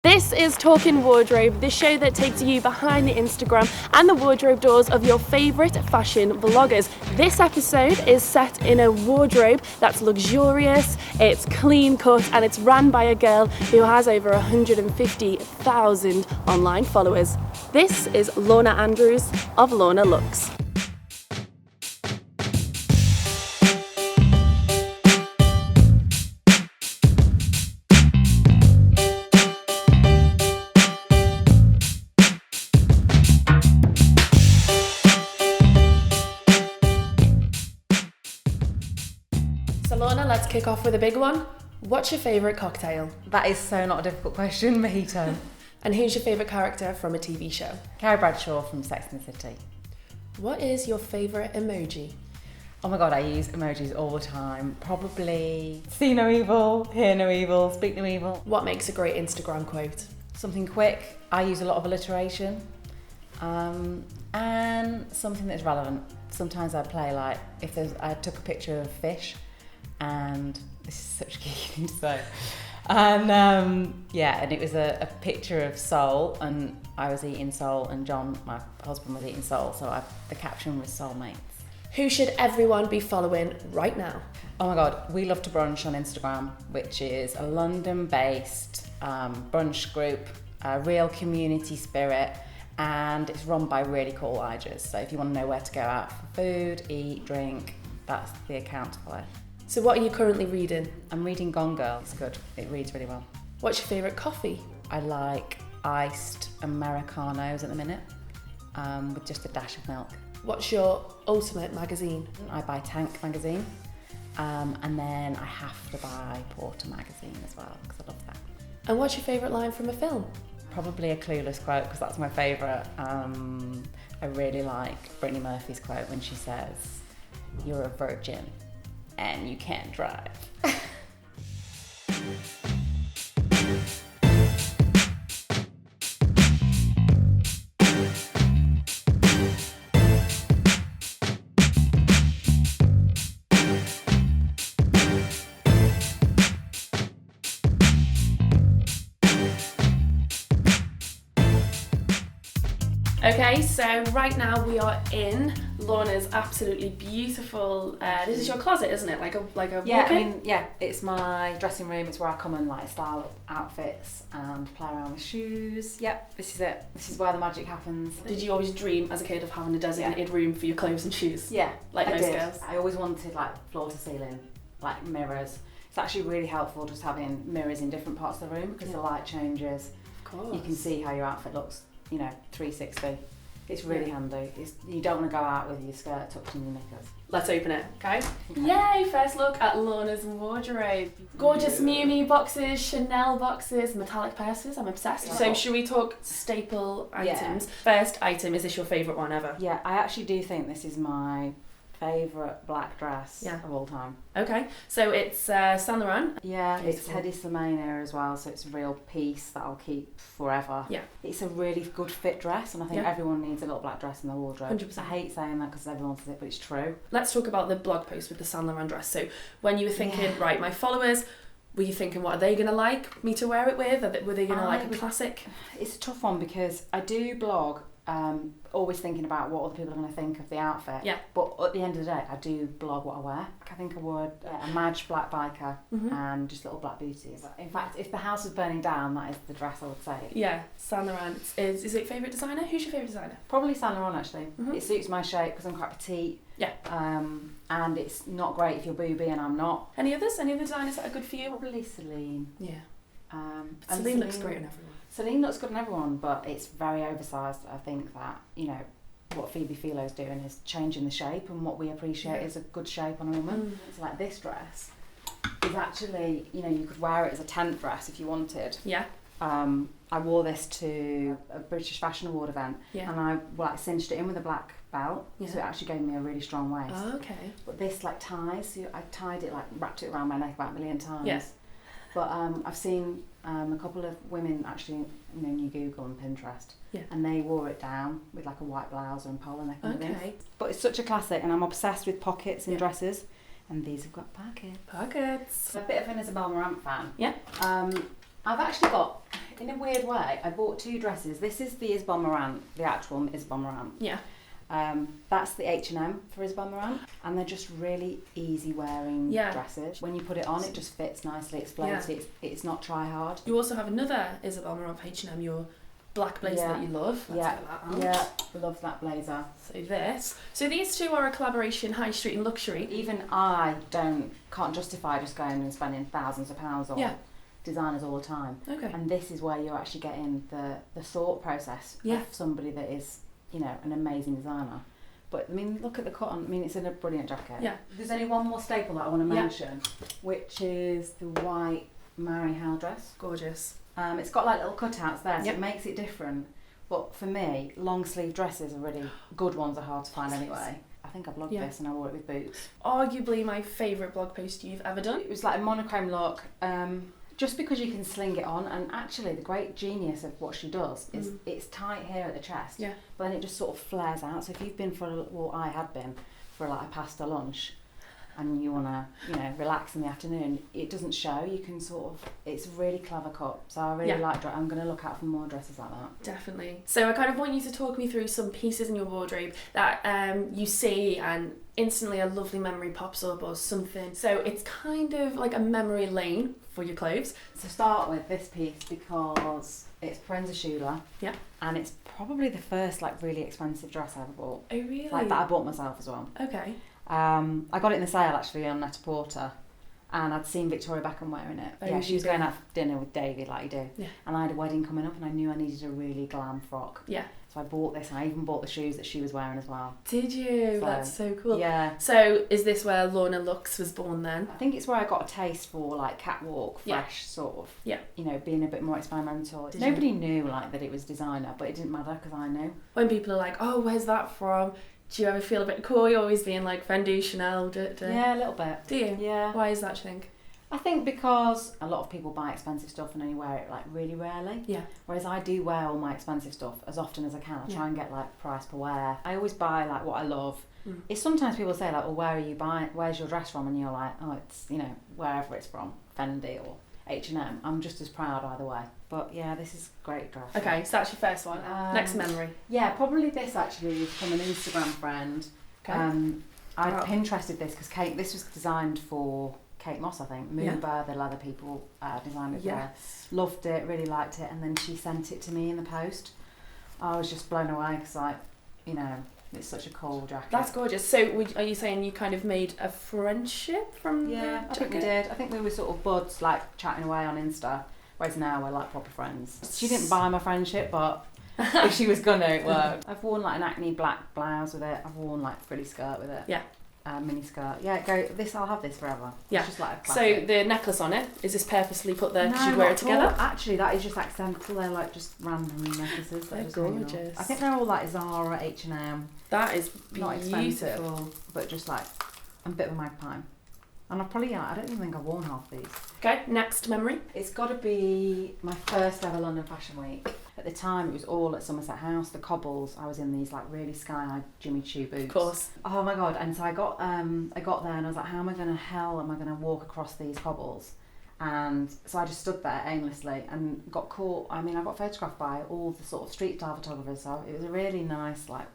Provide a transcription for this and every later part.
This is Talking Wardrobe, the show that takes you behind the Instagram and the wardrobe doors of your favourite fashion vloggers. This episode is set in a wardrobe that's luxurious, it's clean cut, and it's run by a girl who has over 150,000 online followers. This is Lorna Andrews of Lorna Luxe. So Lorna, let's kick off with a big one. What's your favourite cocktail? That is so not a difficult question, mojito. And who's your favourite character from a TV show? Carrie Bradshaw from Sex and the City. What is your favourite emoji? Oh my god, I use emojis all the time. Probably see no evil, hear no evil, speak no evil. What makes a great Instagram quote? Something quick. I use a lot of alliteration. And something that's relevant. Sometimes I play like, I took a picture of a fish, and this is such a geeky thing to say. And and it was a picture of sole, and I was eating sole, and John, my husband, was eating sole, so the caption was soulmates. Who should everyone be following right now? Oh my god, We Love to Brunch on Instagram, which is a London-based brunch group, a real community spirit, and it's run by really cool Igers. So if you want to know where to go out for food, eat, drink, that's the account to follow. So what are you currently reading? I'm reading Gone Girl. It's good. It reads really well. What's your favourite coffee? I like iced Americanos at the minute, with just a dash of milk. What's your ultimate magazine? I buy Tank magazine, and then I have to buy Porter magazine as well, because I love that. And what's your favourite line from a film? Probably a Clueless quote, because that's my favourite. I really like Brittany Murphy's quote when she says, "You're a virgin and you can't drive." Okay, so right now we are in Lorna's absolutely beautiful, this is your closet, isn't it? Like a walk-in? It's my dressing room. It's where I come and like style outfits and play around with shoes. Yep, this is it. This is where the magic happens. Did you always dream as a kid of having a designated room for your clothes and shoes? Yeah, like I most did. girls. I always wanted like floor to ceiling, like mirrors. It's actually really helpful just having mirrors in different parts of the room, because the light changes. Of course. You can see how your outfit looks, 360. It's really handy. You don't want to go out with your skirt tucked in your knickers. Let's open it, okay? Yay, first look at Lorna's wardrobe. Gorgeous Miu Miu boxes, Chanel boxes, metallic purses, I'm obsessed. So should we talk staple items? First item, is this your favourite one ever? Yeah, I actually do think this is my favourite black dress of all time. Okay, so it's Saint Laurent. Yeah, it's Hedi Slimane here as well, so it's a real piece that I'll keep forever. Yeah. It's a really good fit dress, and I think everyone needs a little black dress in their wardrobe. 100%. I hate saying that because everyone says it, but it's true. Let's talk about the blog post with the Saint Laurent dress. So when you were thinking, right, my followers, were you thinking, what are they going to like me to wear it with? Were they going to like a classic? It's a tough one because I do blog, always thinking about what other people are going to think of the outfit. Yeah. But at the end of the day, I do blog what I wear. I think I would a Maj black biker and just little black booties. In fact, if the house was burning down, that is the dress I would say. Yeah, Saint Laurent. Is it favourite designer? Who's your favourite designer? Probably Saint Laurent actually. It suits my shape because I'm quite petite. Yeah. And it's not great if you're booby and I'm not. Any others? Any other designers that are good for you? Probably Celine. Yeah. Celine looks great on everyone. Celine looks good on everyone, but it's very oversized. I think that, what Phoebe Philo's doing is changing the shape, and what we appreciate is a good shape on a woman. It's like this dress is actually, you could wear it as a tent dress if you wanted. Yeah. I wore this to a British Fashion Award event, and I cinched it in with a black belt, so it actually gave me a really strong waist. Oh, okay. But this ties, so I tied it, wrapped it around my neck about a million times. Yes. But I've seen a couple of women actually, you Google and Pinterest, and they wore it down with like a white blouse and polo neck and everything. But it's such a classic, and I'm obsessed with pockets in dresses, and these have got pockets. Pockets. I'm a bit of an Isabel Marant fan. Yeah. I've actually got, In a weird way, I bought 2 dresses. This is the Isabel Marant, the actual Isabel Marant. Yeah. That's the H&M for Isabel Marant, and they're just really easy wearing dresses. When you put it on, it just fits nicely. It's floaty. It's not try hard. You also have another Isabel Marant H&M, your black blazer that you love. Love that blazer. So these two are a collaboration, high street and luxury. Even I can't justify just going and spending thousands of pounds on designers all the time. Okay. And this is where you're actually getting the thought process of somebody that is, you know, an amazing designer. But I mean, look at the cut on. I mean, it's in a brilliant jacket. Yeah. There's only one more staple that I want to mention, which is the white Mary Howell dress. Gorgeous. It's got like little cutouts there, so it makes it different. But for me, long sleeve dresses are really good ones. Are hard to find anyway. I think I blogged this and I wore it with boots. Arguably my favourite blog post you've ever done. It was like a monochrome look. Just because you can sling it on, and actually the great genius of what she does is it's tight here at the chest, but then it just sort of flares out. So if you've been I had been for like a pasta lunch, and you want to, you know, relax in the afternoon, it doesn't show. You can sort of, it's a really clever cut. So I really like it. I'm going to look out for more dresses like that. Definitely. So I kind of want you to talk me through some pieces in your wardrobe that you see and instantly a lovely memory pops up or something. So it's kind of like a memory lane for your clothes. So start with this piece because it's Prenza Schuler. Yeah. And it's probably the first like really expensive dress I ever bought. Oh really? Like that I bought myself as well. Okay. I got it in the sale actually on Net-a-Porter, and I'd seen Victoria Beckham wearing it. Oh, she was going out for dinner with David like you do. Yeah. And I had a wedding coming up and I knew I needed a really glam frock. Yeah. So I bought this, and I even bought the shoes that she was wearing as well. Did you? So, that's so cool. Yeah. So is this where Lorna Luxe was born then? I think it's where I got a taste for like catwalk, fresh sort of. Yeah. You know, being a bit more experimental. Nobody knew like that it was designer, but it didn't matter because I knew. When people are like, oh, where's that from? Do you ever feel a bit coy always being like Fendi, Chanel? Yeah, a little bit. Do you? Yeah. Why is that, do you think? I think because a lot of people buy expensive stuff and only wear it like really rarely. Yeah. Whereas I do wear all my expensive stuff as often as I can. I try and get like price per wear. I always buy like what I love. It's sometimes people say like, well, where are you buying? Where's your dress from? And you're like, oh, it's, you know, wherever it's from, Fendi or H&M. I'm just as proud either way. But yeah, this is a great dress. Okay, so that's your first one. Next memory. Yeah, probably this actually is from an Instagram friend. Okay. I Pinterested this because this was designed for Kate Moss, I think. Moonbird, the leather people designed it for her. Loved it, really liked it, and then she sent it to me in the post. I was just blown away because, like, you know, it's such a cool jacket. That's gorgeous. So are you saying you kind of made a friendship from the jacket? I think we did. I think we were sort of buds, like, chatting away on Insta, whereas now we're, like, proper friends. She didn't buy my friendship, but if she was gonna, it worked. I've worn, like, an acne black blouse with it. I've worn, like, a frilly skirt with it. Yeah. Mini skirt. Yeah, I'll have this forever. Yeah. It's just like a so classic. the necklace on it, is this purposely put there because you'd wear it together? Actually, that is just accidental. They're like just random necklaces. They're just hanging gorgeous. on. I think they're all like Zara, H&M. That is beautiful. Not expensive, but just like a bit of a magpie. And I don't even think I've worn half these. Okay, next memory. It's got to be my first ever London Fashion Week. At the time, it was all at Somerset House, the cobbles. I was in these like really sky-high Jimmy Choo boots. Of course. Oh my god! And so I got there, and I was like, how am I going to walk across these cobbles? And so I just stood there aimlessly and got caught. I mean, I got photographed by all the sort of street style photographers. So it was a really nice, like,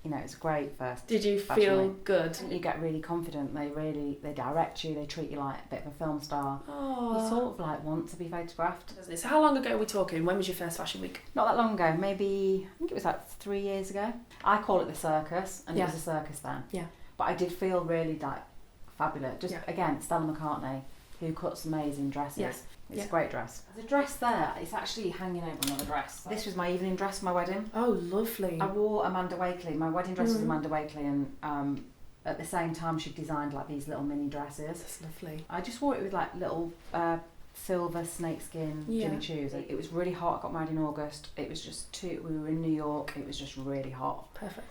you know, it's great first. Did you feel good? You get really confident. They direct you. They treat you like a bit of a film star. Oh. You sort of like want to be photographed. So how long ago are we talking? When was your first fashion week? Not that long ago. Maybe I think it was like 3 years ago. I call it the circus, and it was a circus then. Yeah. But I did feel really like fabulous. Just again, Stella McCartney, who cuts amazing dresses. Yeah. It's a great dress. The dress there, it's actually hanging over another dress. This was my evening dress for my wedding. Oh, lovely. I wore Amanda Wakeley. My wedding dress was Amanda Wakeley, and at the same time she designed like these little mini dresses. That's lovely. I just wore it with like little silver snakeskin Jimmy Choos. It was really hot. I got married in August. It was just we were in New York. It was just really hot. Perfect.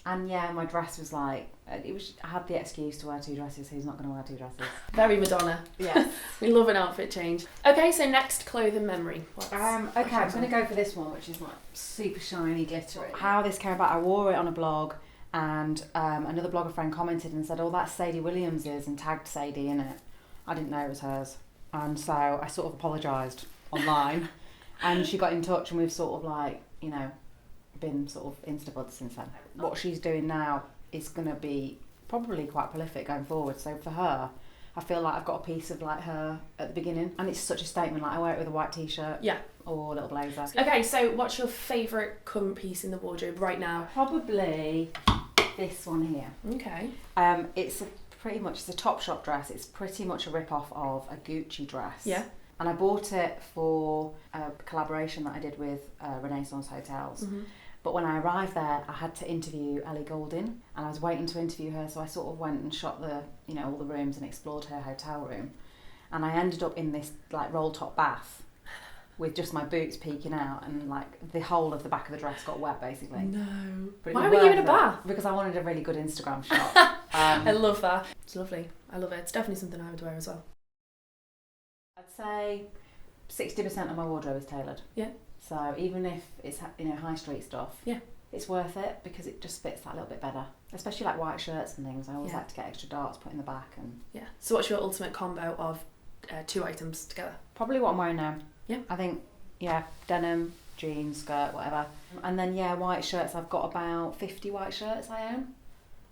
And yeah, my dress was like, I had the excuse to wear 2 dresses. Who's not going to wear 2 dresses? Very Madonna. Yes. We love an outfit change. Okay, so next clothing memory. Okay, I'm going to go for this one, which is like super shiny, glittery. How this came about, I wore it on a blog, and another blogger friend commented and said, oh, that's Sadie Williams's, and tagged Sadie in it. I didn't know it was hers. And so I sort of apologised online. And she got in touch and we've sort of like, you know, been sort of Insta-buds since then. What she's doing now is going to be probably quite prolific going forward. So for her, I feel like I've got a piece of like her at the beginning, and it's such a statement. Like I wear it with a white t-shirt, or a little blazer. Okay, so what's your favourite current piece in the wardrobe right now? Probably this one here. Okay. It's pretty much it's a Topshop dress. It's pretty much a rip-off of a Gucci dress. Yeah. And I bought it for a collaboration that I did with Renaissance Hotels. Mm-hmm. But when I arrived there, I had to interview Ellie Goulding, and I was waiting to interview her, so I sort of went and shot the, you know, all the rooms and explored her hotel room. And I ended up in this like roll top bath with just my boots peeking out, and like the whole of the back of the dress got wet basically. No. But Why were you in a bath? Because I wanted a really good Instagram shot. I love that. It's lovely. I love it. It's definitely something I would wear as well. I'd say 60% of my wardrobe is tailored. Yeah. So even if it's, you know, high street stuff, yeah, it's worth it because it just fits that little bit better. Especially like white shirts and things. I always like to get extra darts put in the back. And yeah. So what's your ultimate combo of two items together? Probably what I'm wearing now. Yeah. I think, yeah, denim, jeans, skirt, whatever. And then, yeah, white shirts. I've got about 50 white shirts I own.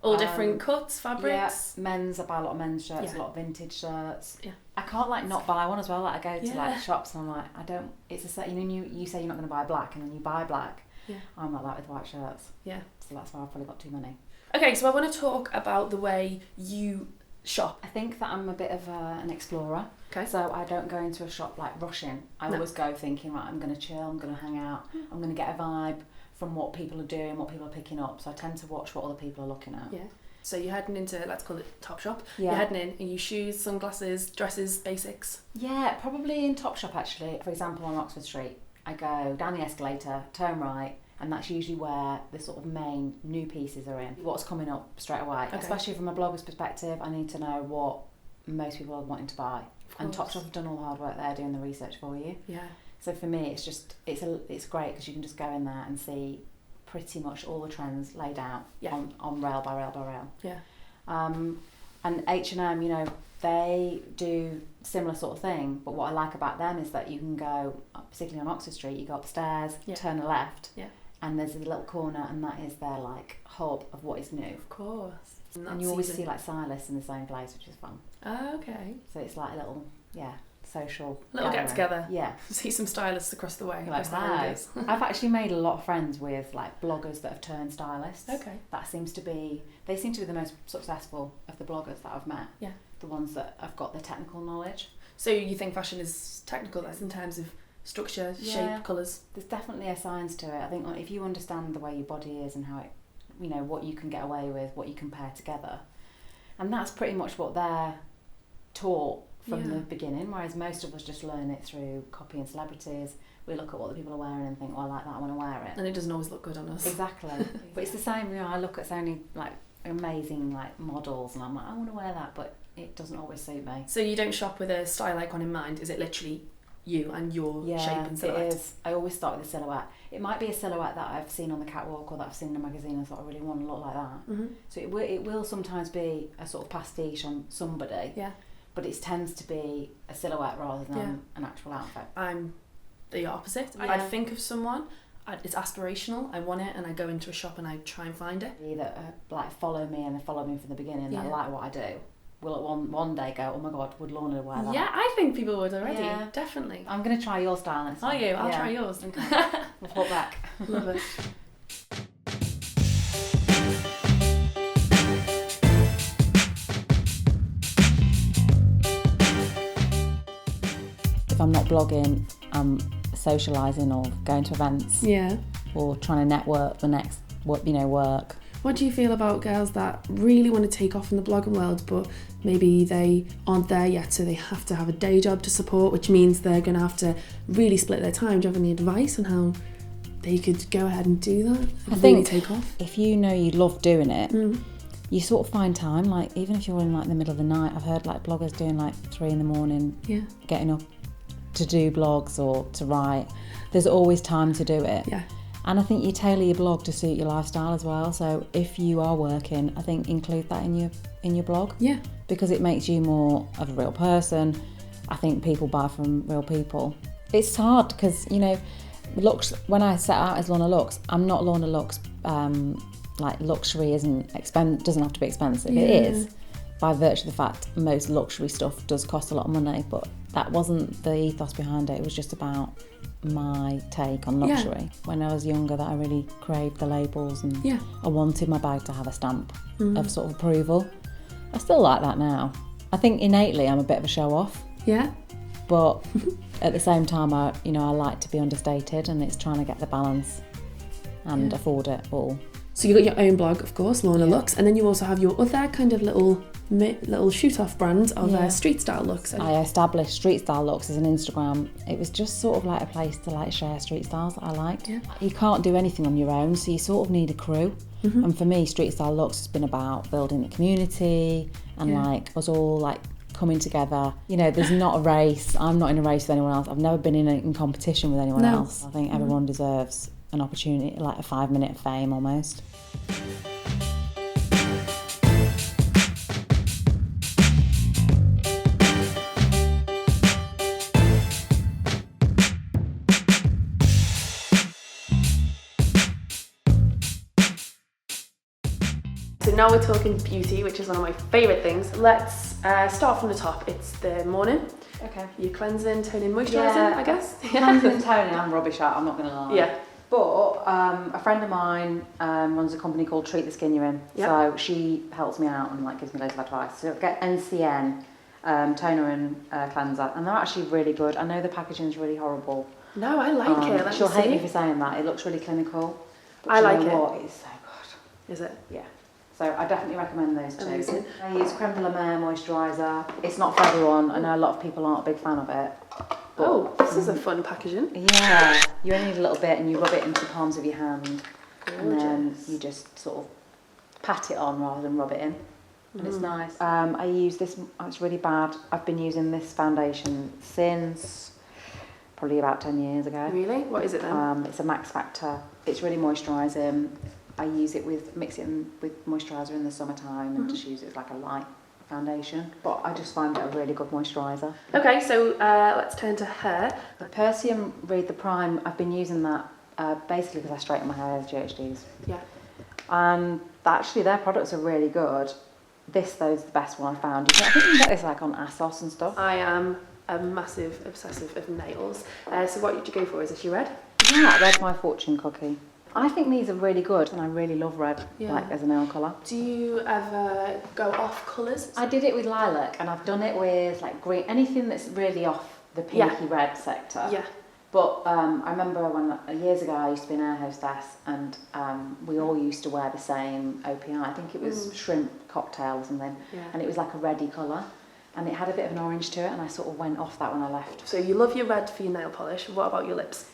All different cuts, fabrics? Yeah, men's. I buy a lot of men's shirts, a lot of vintage shirts. Yeah. I can't like not buy one as well. Like I go to like shops and I'm like, I don't. It's a set. You know, you say you're not going to buy black, and then you buy black. Yeah. I'm like that with white shirts. Yeah. So that's why I've probably got too many. Okay, so I want to talk about the way you shop. I think that I'm a bit of an explorer. Okay. So I don't go into a shop like rushing. I always go thinking, right, I'm going to chill. I'm going to hang out. I'm going to get a vibe from what people are doing, what people are picking up. So I tend to watch what other people are looking at. Yeah. So you're heading into, let's call it Topshop. Yeah. You're heading in, and you shoes, sunglasses, dresses, basics. Yeah, probably in Topshop actually. For example, on Oxford Street, I go down the escalator, turn right, and that's usually where the sort of main new pieces are in. What's coming up straight away. Okay. Especially from a blogger's perspective, I need to know what most people are wanting to buy. And Topshop have done all the hard work there, doing the research for you. Yeah. So for me, it's just it's great because you can just go in there and see pretty much all the trends laid out on rail by rail by rail. Yeah. And H&M, you know, they do similar sort of thing, but what I like about them is that you can go, particularly on Oxford Street, you go upstairs, turn a left, and there's a little corner, and that is their like hub of what is new. Of course. And you always see like stylists in the same place, which is fun. Oh, okay. So it's like a little, social little get together. Yeah. See some stylists across the way. Like that. I've actually made a lot of friends with like bloggers that have turned stylists. Okay. They seem to be the most successful of the bloggers that I've met. Yeah. The ones that have got the technical knowledge. So you think fashion is technical then in terms of structure, shape, colours? There's definitely a science to it. I think if you understand the way your body is and how it, you know, what you can get away with, what you can pair together. And that's pretty much what they're taught from the beginning, whereas most of us just learn it through copying celebrities. We look at what the people are wearing and think, well, I like that, I want to wear it. And it doesn't always look good on us. Exactly. But it's the same, you know, I look at so many like amazing like models and I'm like, I want to wear that, but it doesn't always suit me. So you don't shop with a style icon in mind? Is it literally you and your shape and silhouette? It is. I always start with a silhouette. It might be a silhouette that I've seen on the catwalk or that I've seen in a magazine and thought I really want to look like that. Mm-hmm. So it will sometimes be a sort of pastiche on somebody. Yeah. But it tends to be a silhouette rather than an actual outfit. I'm the opposite. Yeah. I think of someone, it's aspirational, I want it, and I go into a shop and I try and find it. Either like follow me and they follow me from the beginning, that like what I do, will at one day go, oh my god, would Lorna wear that? Yeah, I think people would already, definitely. I'm going to try your style next time. Are you? I'll try yours. Okay. We'll put back. Love it. If I'm not blogging, I'm socialising or going to events. Yeah. Or trying to network the next, work. What do you feel about girls that really want to take off in the blogging world, but maybe they aren't there yet, so they have to have a day job to support, which means they're going to have to really split their time? Do you have any advice on how they could go ahead and do that? I think take off? If you know you love doing it, you sort of find time. Like even if you're in like the middle of the night, I've heard like bloggers doing like 3 a.m, getting up to do blogs or to write. There's always time to do it. Yeah. And I think you tailor your blog to suit your lifestyle as well. So if you are working, I think include that in your blog. Yeah. Because it makes you more of a real person. I think people buy from real people. It's hard because, you know, Luxe, when I set out as Lorna Luxe, I'm not Lorna Luxe, like luxury doesn't have to be expensive. Yeah. It is, by virtue of the fact most luxury stuff does cost a lot of money, but that wasn't the ethos behind it. It was just about my take on luxury. When I was younger, that I really craved the labels, and I wanted my bag to have a stamp of sort of approval. I still like that now. I think innately I'm a bit of a show off. Yeah. But at the same time, I like to be understated, and it's trying to get the balance and afford it all. So you got your own blog, of course, Lorna Luxe, and then you also have your other kind of little shoot-off brand of street style looks. I established Street Style Looks as an Instagram. It was just sort of like a place to like share street styles that I liked. Yeah. You can't do anything on your own, so you sort of need a crew. And for me, Street Style Looks has been about building the community and like us all like coming together. You know, there's not a race. I'm not in a race with anyone else. I've never been in competition with anyone else. I think everyone deserves an opportunity, like a 5 minute of fame almost. So now we're talking beauty, which is one of my favourite things. Let's start from the top. It's the morning. Okay. Your cleansing, toning, moisturising, I guess. Cleansing and toning, I'm rubbish at, I'm not going to lie. Yeah. But a friend of mine runs a company called Treat the Skin You're In. Yep. So she helps me out and like gives me loads of advice. So get NCN toner and cleanser, and they're actually really good. I know the packaging is really horrible. No, I like it. She'll hate me for saying that. It looks really clinical. But I like it. What? It's so good. Is it? Yeah. So I definitely recommend those two. Amazing. I use Creme de la Mer moisturiser. It's not for everyone. I know a lot of people aren't a big fan of it. Oh, this is a fun packaging. Yeah, you only need a little bit and you rub it into the palms of your hand. Gorgeous. And then you just sort of pat it on rather than rub it in. And it's nice. I use this, it's really bad. I've been using this foundation since probably about 10 years ago. Really? What is it then? It's a Max Factor. It's really moisturising. I use it mix it in with moisturiser in the summertime and just use it as like a light foundation. But I just find it a really good moisturiser. Okay, so let's turn to hair. The PERCY and Read the Prime, I've been using that basically because I straighten my hair with GHDs. Yeah. And actually their products are really good. This though is the best one I found. I think you can get this like on ASOS and stuff. I am a massive obsessive of nails. So what did you go for? Is this your red? Yeah, red's my fortune cookie. I think these are really good, and I really love red, like as a nail colour. Do you ever go off colours? I did it with lilac, and I've done it with like green, anything that's really off the pinky red sector. Yeah. But I remember when years ago I used to be an air hostess, and we all used to wear the same OPI. I think it was shrimp cocktail or something, and it was like a reddy colour, and it had a bit of an orange to it, and I sort of went off that when I left. So you love your red for your nail polish. What about your lips?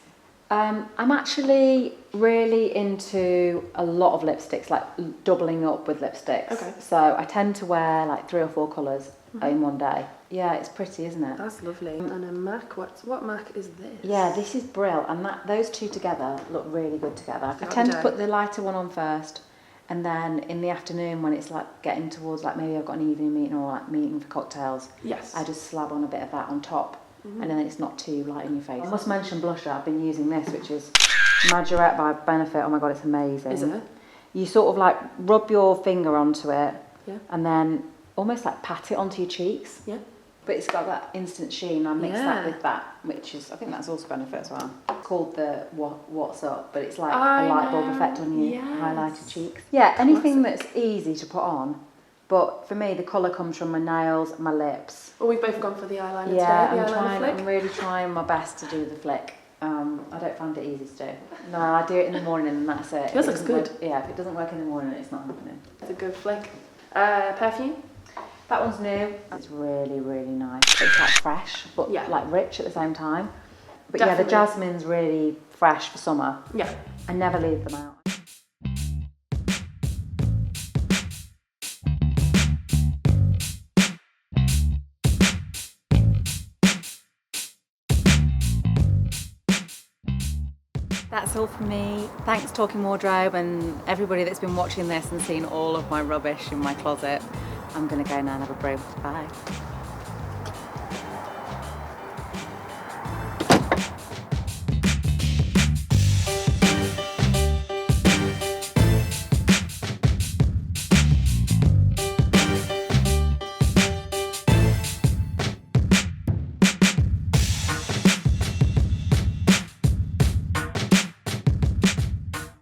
I'm actually really into a lot of lipsticks, like doubling up with lipsticks. Okay. So I tend to wear like 3 or 4 colours in one day. Yeah, it's pretty, isn't it? That's lovely. And a MAC, what MAC is this? Yeah, this is Brill, and those two together look really good together. I tend to put the lighter one on first, and then in the afternoon when it's like getting towards like maybe I've got an evening meeting or like meeting for cocktails, I just slab on a bit of that on top. And then it's not too light in your face. I must mention blusher. I've been using this, which is Majorette by Benefit. Oh my god, it's amazing. Is it? You sort of like rub your finger onto it, and then almost like pat it onto your cheeks. Yeah. But it's got that instant sheen. I mix that with that, which is, I think that's also Benefit as well. It's called the What's Up, but it's like a light bulb effect on your highlighted cheeks. Yeah, anything that's easy to put on. But for me, the colour comes from my nails, my lips. Well, we've both gone for the eyeliner today. I'm really trying my best to do the flick. I don't find it easy to do. No, I do it in the morning and that's it. Yours looks good. If it doesn't work in the morning, it's not happening. It's a good flick. Perfume? That one's new. It's really, really nice. It's like fresh, but like rich at the same time. But the jasmine's really fresh for summer. Yeah. I never leave them out. That's all from me. Thanks Talking Wardrobe and everybody that's been watching this and seen all of my rubbish in my closet. I'm going to go now and have a brew. Bye.